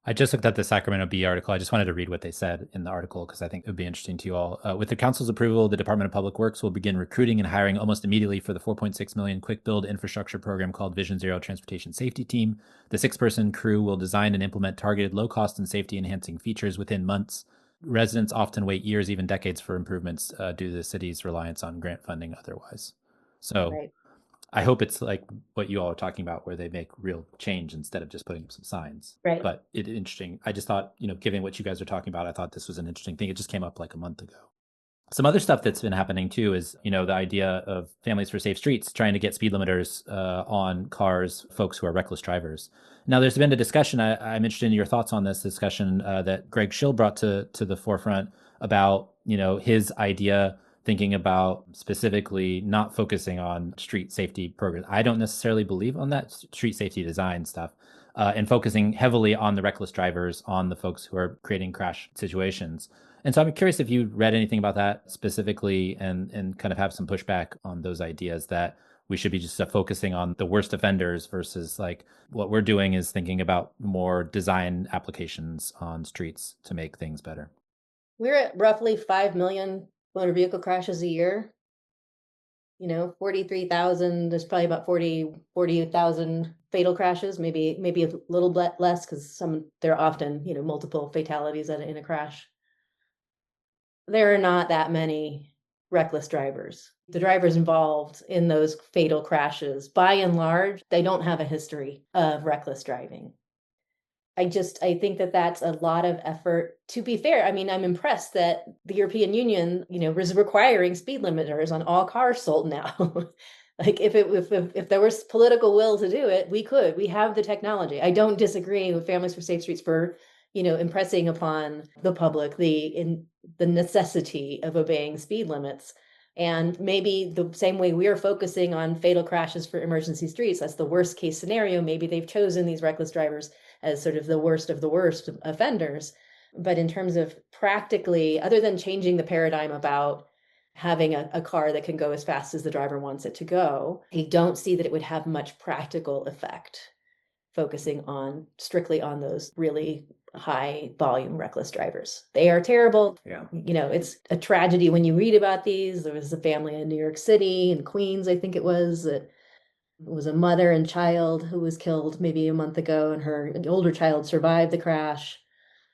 I just looked at the Sacramento Bee article. I just wanted to read what they said in the article because I think it would be interesting to you all. With the council's approval, the Department of Public Works will begin recruiting and hiring almost immediately for the $4.6 million quick build infrastructure program called Vision Zero Transportation Safety Team. The 6-person crew will design and implement targeted low-cost and safety-enhancing features within months. Residents often wait years, even decades, for improvements due to the city's reliance on grant funding otherwise. So. Right. I hope it's like what you all are talking about, where they make real change instead of just putting up some signs. Right. But it's interesting. I just thought, given what you guys are talking about, I thought this was an interesting thing. It just came up like a month ago. Some other stuff that's been happening too is, the idea of Families for Safe Streets trying to get speed limiters on cars, folks who are reckless drivers. Now, there's been a discussion. I'm interested in your thoughts on this discussion that Greg Schill brought to the forefront about, his idea thinking about specifically not focusing on street safety programs. I don't necessarily believe on that street safety design stuff, and focusing heavily on the reckless drivers, on the folks who are creating crash situations. And so I'm curious if you read anything about that specifically and kind of have some pushback on those ideas that we should be just focusing on the worst offenders versus like what we're doing is thinking about more design applications on streets to make things better. We're at roughly 5 million motor vehicle crashes a year. 43,000, there's probably about 40,000 fatal crashes, maybe a little bit less because there are often, multiple fatalities in a crash. There are not that many reckless drivers. The drivers involved in those fatal crashes, by and large, they don't have a history of reckless driving. I think that that's a lot of effort. To be fair, I mean, I'm impressed that the European Union, was requiring speed limiters on all cars sold now. Like if there was political will to do it, we have the technology. I don't disagree with Families for Safe Streets for, impressing upon the public the necessity of obeying speed limits. And maybe the same way we are focusing on fatal crashes for emergency streets, that's the worst case scenario. Maybe they've chosen these reckless drivers as sort of the worst of the worst offenders. But in terms of practically, other than changing the paradigm about having a car that can go as fast as the driver wants it to go, I don't see that it would have much practical effect focusing on strictly on those really high volume reckless drivers. They are terrible. Yeah. It's a tragedy when you read about these. There was a family in New York City, in Queens, I think it was, that was a mother and child who was killed maybe a month ago, and her older child survived the crash.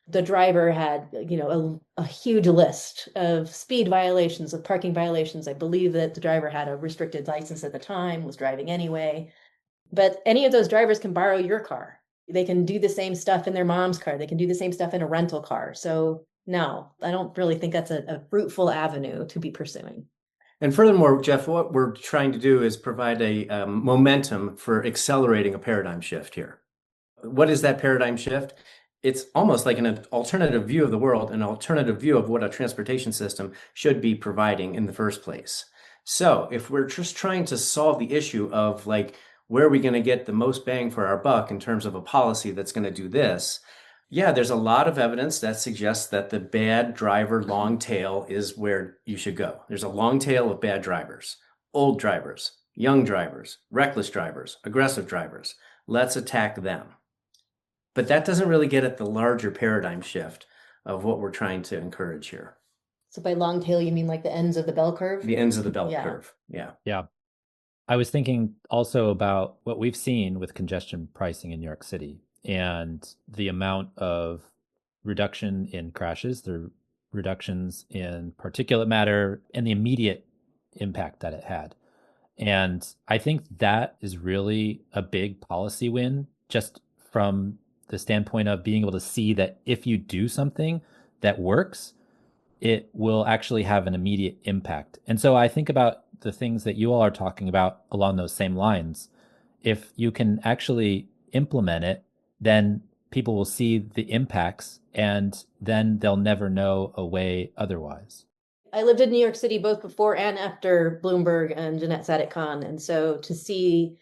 The driver had, a huge list of speed violations, of parking violations. I believe that the driver had a restricted license at the time, was driving anyway. But any of those drivers can borrow your car. They can do the same stuff in their mom's car. They can do the same stuff in a rental car. So no, I don't really think that's a fruitful avenue to be pursuing. And furthermore, Jeff, what we're trying to do is provide a momentum for accelerating a paradigm shift here. What is that paradigm shift? It's almost like an alternative view of the world, an alternative view of what a transportation system should be providing in the first place. So if we're just trying to solve the issue of like, where are we going to get the most bang for our buck in terms of a policy that's going to do this? Yeah, there's a lot of evidence that suggests that the bad driver long tail is where you should go. There's a long tail of bad drivers, old drivers, young drivers, reckless drivers, aggressive drivers. Let's attack them. But that doesn't really get at the larger paradigm shift of what we're trying to encourage here. So by long tail, you mean like the ends of the bell curve? The ends of the bell Yeah. curve. Yeah. Yeah. I was thinking also about what we've seen with congestion pricing in New York City and the amount of reduction in crashes, the reductions in particulate matter, and the immediate impact that it had. And I think that is really a big policy win, just from the standpoint of being able to see that if you do something that works, it will actually have an immediate impact. And so I think about the things that you all are talking about along those same lines. If you can actually implement it, then people will see the impacts and then they'll never know a way otherwise. I lived in New York City both before and after Bloomberg and Jeanette Sadik-Khan. And so to see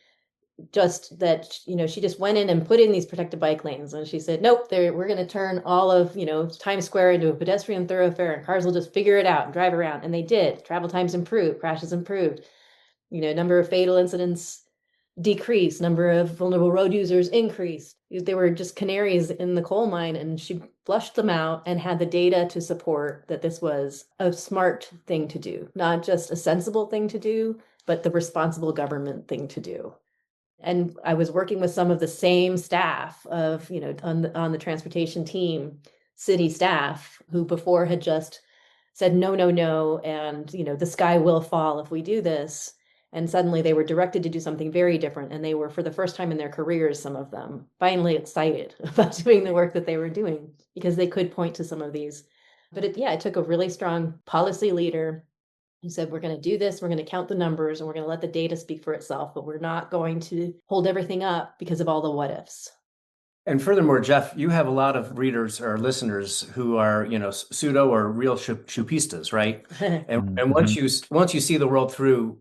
just that, she just went in and put in these protected bike lanes. And she said, nope, we're going to turn all of, Times Square into a pedestrian thoroughfare and cars will just figure it out and drive around. And they did. Travel times improved, crashes improved, number of fatal incidents decreased, number of vulnerable road users increased. They were just canaries in the coal mine, and she flushed them out and had the data to support that this was a smart thing to do, not just a sensible thing to do, but the responsible government thing to do. And I was working with some of the same staff of, on the transportation team, city staff, who before had just said, no, no, no, and, the sky will fall if we do this. And suddenly they were directed to do something very different. And they were, for the first time in their careers, some of them, finally excited about doing the work that they were doing because they could point to some of these. But it took a really strong policy leader who said, we're going to do this, we're going to count the numbers, and we're going to let the data speak for itself, but we're not going to hold everything up because of all the what ifs. And furthermore, Jeff, you have a lot of readers or listeners who are, pseudo or real chupistas, right? And once you see the world through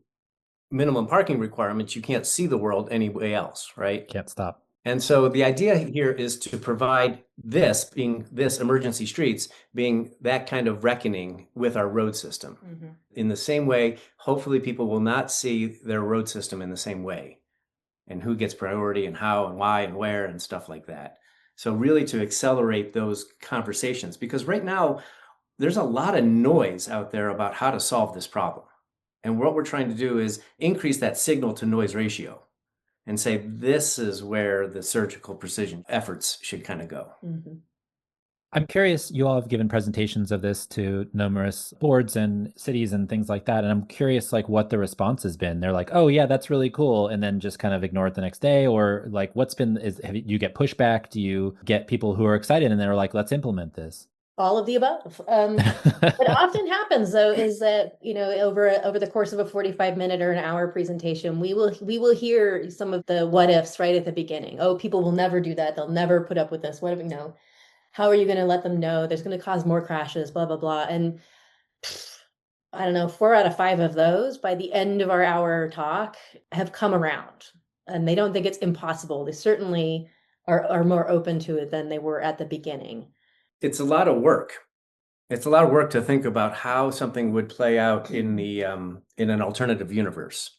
minimum parking requirements, you can't see the world any way else, right? Can't stop. And so the idea here is to provide this emergency streets being that kind of reckoning with our road system. Mm-hmm. In the same way, hopefully people will not see their road system in the same way and who gets priority and how and why and where and stuff like that. So really to accelerate those conversations, because right now there's a lot of noise out there about how to solve this problem. And what we're trying to do is increase that signal to noise ratio and say this is where the surgical precision efforts should kind of go. Mm-hmm. I'm curious, you all have given presentations of this to numerous boards and cities and things like that. And I'm curious, like, what the response has been. They're like, oh, yeah, that's really cool. And then just kind of ignore it the next day. Or like, you get pushback? Do you get people who are excited and they're like, let's implement this? All of the above. What often happens though is that, over the course of a 45-minute or an hour presentation, we will hear some of the what ifs right at the beginning. Oh, people will never do that. They'll never put up with this. What do we know? How are you going to let them know there's going to cause more crashes, blah, blah, blah. And I don't know, 4 out of 5 of those by the end of our hour talk have come around and they don't think it's impossible. They certainly are more open to it than they were at the beginning. It's a lot of work. It's a lot of work to think about how something would play out in an alternative universe.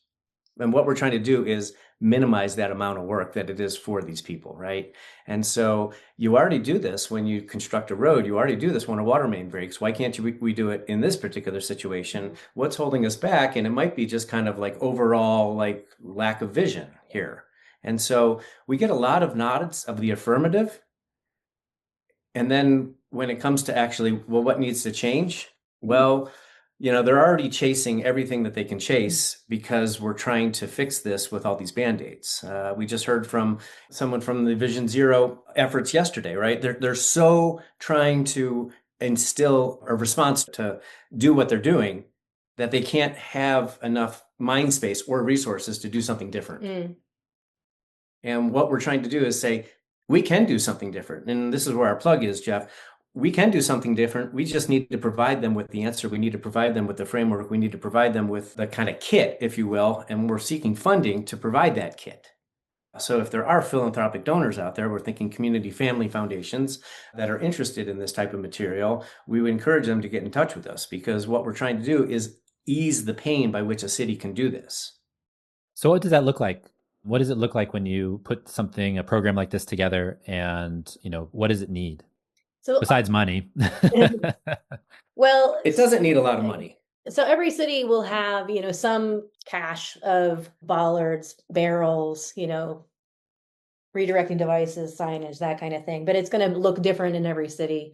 And what we're trying to do is minimize that amount of work that it is for these people, right? And so you already do this when you construct a road. You already do this when a water main breaks. Why can't we do it in this particular situation? What's holding us back? And it might be just kind of like overall like lack of vision here. And so we get a lot of nods of the affirmative. And then when it comes to actually, well, what needs to change? Well, they're already chasing everything that they can chase because we're trying to fix this with all these band-aids. We just heard from someone from the Vision Zero efforts yesterday, right? They're so trying to instill a response to do what they're doing that they can't have enough mind space or resources to do something different. Mm. And what we're trying to do is say, we can do something different. And this is where our plug is, Jeff. We can do something different. We just need to provide them with the answer. We need to provide them with the framework. We need to provide them with the kind of kit, if you will. And we're seeking funding to provide that kit. So if there are philanthropic donors out there, we're thinking community family foundations that are interested in this type of material, we would encourage them to get in touch with us because what we're trying to do is ease the pain by which a city can do this. So what does that look like? What does it look like when you put a program like this together and, what does it need? So besides money. Well, it doesn't need a lot of money. So every city will have, some cache of bollards, barrels, redirecting devices, signage, that kind of thing. But it's going to look different in every city.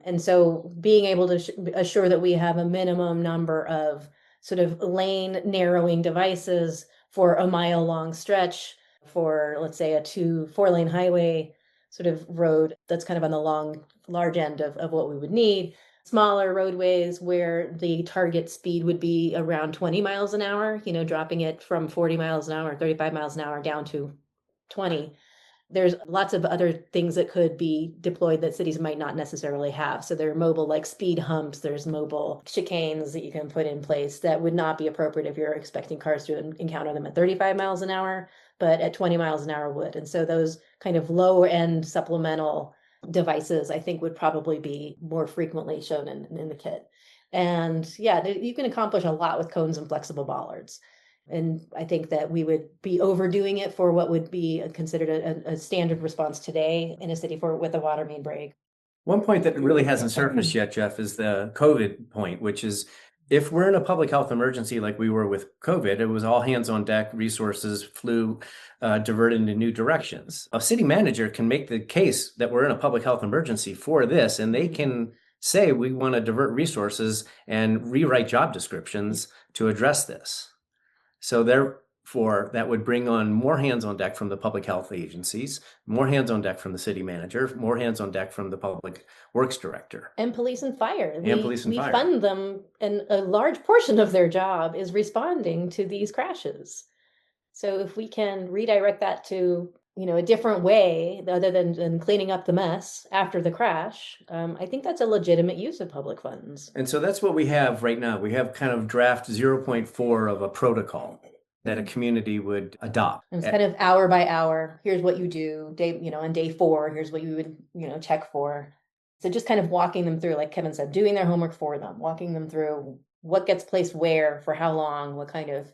And so being able to assure that we have a minimum number of sort of lane narrowing devices for a mile long stretch for, let's say, a 4-lane highway sort of road that's kind of on the large end of what we would need. Smaller roadways where the target speed would be around 20 miles an hour, dropping it from 40 miles an hour, 35 miles an hour down to 20. There's lots of other things that could be deployed that cities might not necessarily have. So there are mobile like speed humps, there's mobile chicanes that you can put in place that would not be appropriate if you're expecting cars to encounter them at 35 miles an hour, but at 20 miles an hour would. And so those kind of lower end supplemental devices, I think, would probably be more frequently shown in the kit. And yeah, you can accomplish a lot with cones and flexible bollards. And I think that we would be overdoing it for what would be considered a standard response today in a city with a water main break. One point that really hasn't surfaced yet, Jeff, is the COVID point, which is if we're in a public health emergency like we were with COVID, it was all hands on deck, resources flew diverted into new directions. A city manager can make the case that we're in a public health emergency for this, and they can say we want to divert resources and rewrite job descriptions to address this. So therefore, that would bring on more hands on deck from the public health agencies, more hands on deck from the city manager, more hands on deck from the public works director. And police and fire. We fund them, and a large portion of their job is responding to these crashes. So if we can redirect that to, a different way other than cleaning up the mess after the crash, I think that's a legitimate use of public funds. And so that's what we have right now. We have kind of draft 0.4 of a protocol. that a community would adopt. It was kind of hour by hour. Here's what you do. Day, on day 4, here's what you would, check for. So just kind of walking them through, like Kevin said, doing their homework for them, walking them through what gets placed where, for how long, what kind of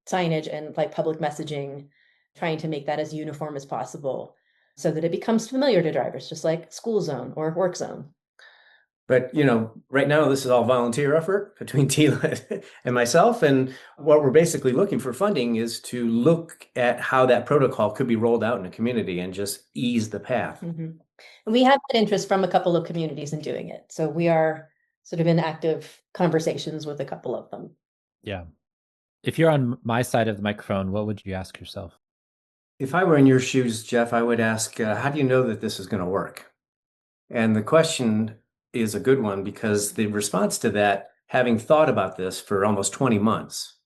signage and like public messaging, trying to make that as uniform as possible so that it becomes familiar to drivers, just like school zone or work zone. But, right now this is all volunteer effort between Tila and myself. And what we're basically looking for funding is to look at how that protocol could be rolled out in a community and just ease the path. And we have had interest from a couple of communities in doing it. So we are sort of in active conversations with a couple of them. Yeah. If you're on my side of the microphone, what would you ask yourself? If I were in your shoes, Jeff, I would ask, how do you know that this is going to work? And the question is a good one because the response to that, having thought about this for almost 20 months,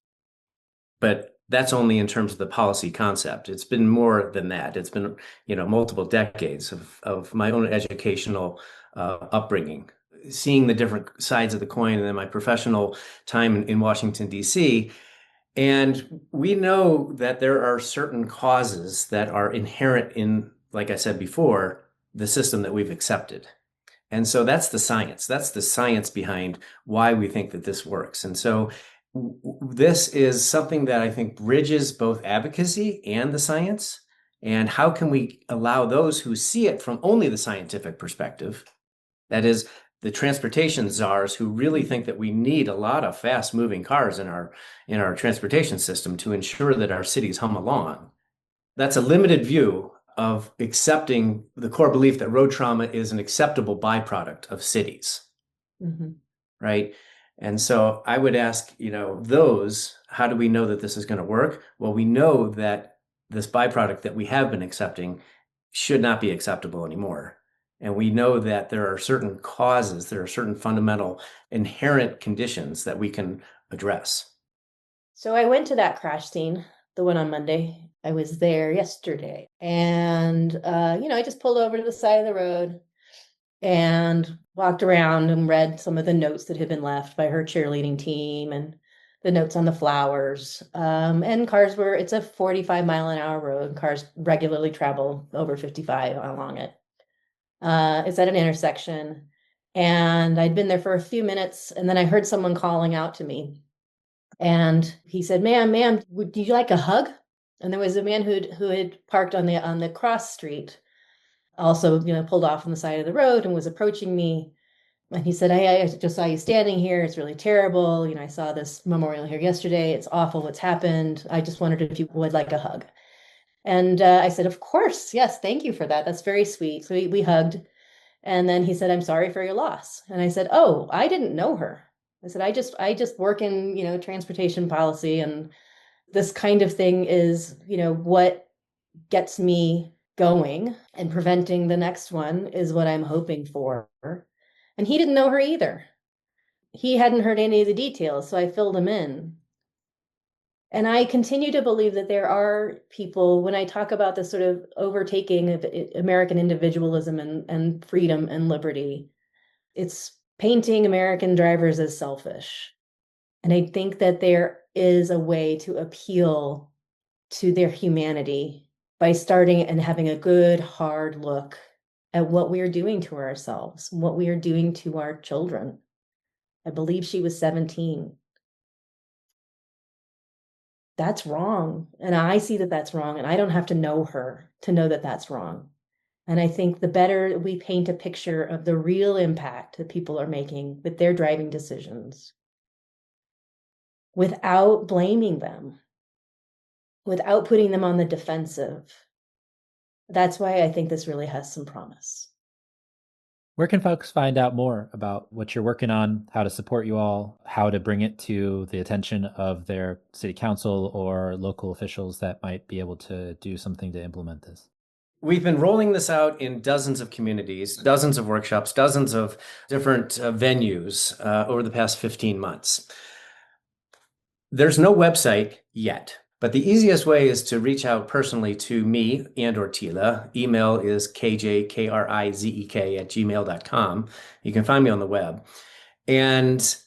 but that's only in terms of the policy concept. It's been more than that. It's been, multiple decades of my own educational upbringing, seeing the different sides of the coin, and then my professional time in Washington, D.C. And we know that there are certain causes that are inherent in, like I said before, the system that we've accepted. And so that's the science. That's the science behind why we think that this works. And so this is something that I think bridges both advocacy and the science. And how can we allow those who see it from only the scientific perspective, that is, the transportation czars who really think that we need a lot of fast moving cars in our transportation system to ensure that our cities hum along. That's a limited view of accepting the core belief that road trauma is an acceptable byproduct of cities. Right? And so I would ask, how do we know that this is going to work? Well, we know that this byproduct that we have been accepting should not be acceptable anymore. And we know that there are certain causes, there are certain fundamental inherent conditions that we can address. So I went to that crash scene, the one on Monday. I was there yesterday. And, I just pulled over to the side of the road and walked around and read some of the notes that had been left by her cheerleading team and the notes on the flowers. And it's a 45-mile-an-hour road. Cars regularly travel over 55 along it. It's at an intersection. And I'd been there for a few minutes, and then I heard someone calling out to me. And he said, ma'am, would you like a hug? And there was a man who had parked on the cross street, also, pulled off on the side of the road and was approaching me. And he said, I just saw you standing here. It's really terrible. I saw this memorial here yesterday. It's awful what's happened. I just wondered if you would like a hug. And I said, of course. Yes, thank you for that. That's very sweet. So we hugged. And then he said, I'm sorry for your loss. And I said, oh, I didn't know her. I said, I just work in, transportation policy. And this kind of thing is, what gets me going, and preventing the next one is what I'm hoping for. And he didn't know her either. He hadn't heard any of the details, so I filled him in. And I continue to believe that there are people, when I talk about this sort of overtaking of American individualism and freedom and liberty, it's painting American drivers as selfish. And I think that there is a way to appeal to their humanity by starting and having a good, hard look at what we are doing to ourselves, what we are doing to our children. I believe she was 17. That's wrong. And I see that that's wrong. And I don't have to know her to know that that's wrong. And I think the better we paint a picture of the real impact that people are making with their driving decisions, without blaming them, without putting them on the defensive, that's why I think this really has some promise. Where can folks find out more about what you're working on, how to support you all, how to bring it to the attention of their city council or local officials that might be able to do something to implement this? We've been rolling this out in dozens of communities, dozens of workshops, dozens of different venues over the past 15 months. There's no website yet, but the easiest way is to reach out personally to me and or Tila. Email is kjkrizek@gmail.com. You can find me on the web and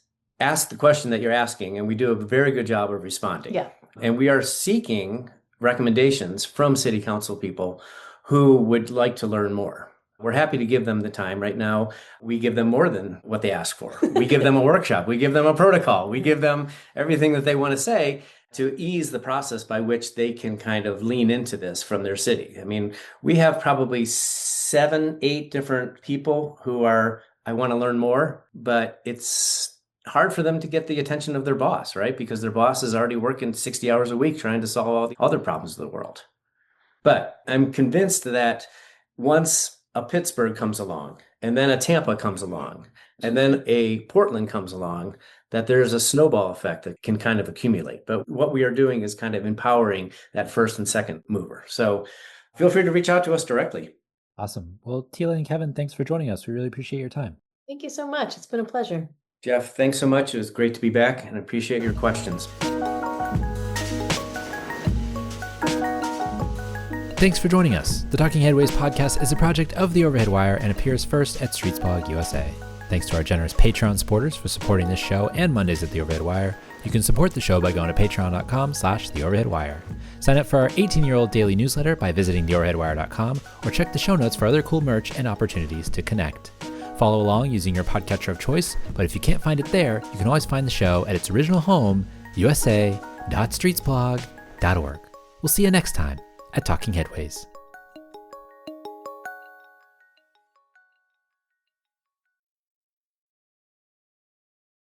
ask the question that you're asking, and we do a very good job of responding. Yeah. And we are seeking recommendations from city council people who would like to learn more. We're happy to give them the time. Right now, we give them more than what they ask for. We give them a workshop. We give them a protocol. We give them everything that they want to say to ease the process by which they can kind of lean into this from their city. I mean, we have probably 7, 8 different people who are, I want to learn more, but it's hard for them to get the attention of their boss, right? Because their boss is already working 60 hours a week trying to solve all the other problems of the world. But I'm convinced that once a Pittsburgh comes along, and then a Tampa comes along, and then a Portland comes along, that there's a snowball effect that can kind of accumulate. But what we are doing is kind of empowering that first and second mover. So feel free to reach out to us directly. Awesome. Well, Tila and Kevin, thanks for joining us. We really appreciate your time. Thank you so much. It's been a pleasure. Jeff, thanks so much. It was great to be back and I appreciate your questions. Thanks for joining us. The Talking Headways podcast is a project of the Overhead Wire and appears first at Streetsblog USA. Thanks to our generous Patreon supporters for supporting this show and Mondays at the Overhead Wire. You can support the show by going to patreon.com/theoverheadwire. Sign up for our 18-year-old daily newsletter by visiting theoverheadwire.com or check the show notes for other cool merch and opportunities to connect. Follow along using your podcatcher of choice, but if you can't find it there, you can always find the show at its original home, usa.streetsblog.org. We'll see you next time at Talking Headways.